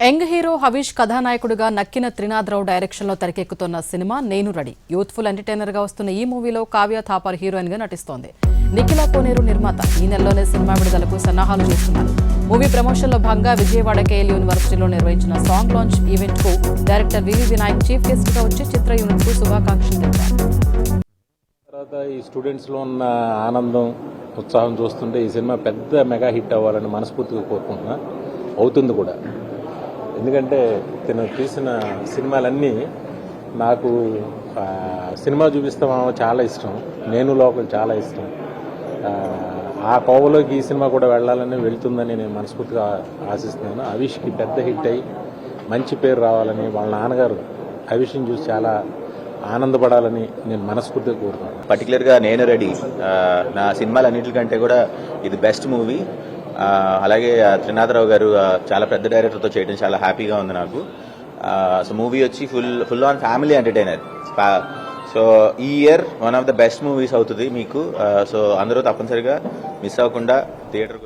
Young hero Havish కథానాయకుడిగా నక్కిన త్రినాథరావు డైరెక్షన్లో తెరకెక్కుతున్న సినిమా నేను రెడీ. యూత్ఫుల్ ఎంటర్టైనర్గా వస్తున్న ఈ మూవీలో కావ్య థాపర్ హీరోయిన్గా నటిస్తోంది. నిఖిల కోనేరు నిర్మాత. ఈ నెలలోనే సినిమా విడుదలకు సన్నాహాలు చేస్తున్నారు. మూవీ ప్రమోషన్లో భాగంగా విజయవాడ కేఎల్ యూనివర్సిటీలో నిర్వహించిన సాంగ్ లాంచ్ ఈవెంట్కు డైరెక్టర్ వివి వినాయక్ చీఫ్ గెస్ట్గా వచ్చి చిత్ర యూనిట్కు శుభాకాంక్షలు తెలిపారు. తర్వాత ఈ స్టూడెంట్స్లో ఉన్న ఆనందం, ఉత్సాహం చూస్తుంటే ఈ సినిమా పెద్ద మెగా హిట్ అవ్వాలని మనస్ఫూర్తిగా కోరుకుంటున్నా. అవుతుంది కూడా. ఎందుకంటే తను తీసిన సినిమాలన్నీ నాకు సినిమా చూపిస్తామో చాలా ఇష్టం. నేను లోకల్ చాలా ఇష్టం. ఆ కోవలోకి ఈ సినిమా కూడా వెళ్ళాలని వెళ్తుందని నేను మనస్ఫూర్తిగా ఆశిస్తున్నాను. హవీష్కి పెద్ద హిట్ అయ్యి మంచి పేరు రావాలని, వాళ్ళ నాన్నగారు హవీష్ని చూసి చాలా ఆనందపడాలని నేను మనస్ఫూర్తిగా కోరుతున్నాను. పర్టికులర్గా నేను రెడీ నా సినిమాలన్నింటికంటే కూడా ఇది బెస్ట్ మూవీ. అలాగే త్రినాథరావు గారు చాలా పెద్ద డైరెక్టర్తో చేయడం చాలా హ్యాపీగా ఉంది నాకు. సో మూవీ వచ్చి full on family entertainer. So ఈ year one of the best movies అవుతుంది మీకు. సో అందరూ తప్పనిసరిగా మిస్ అవ్వకుండా థియేటర్కి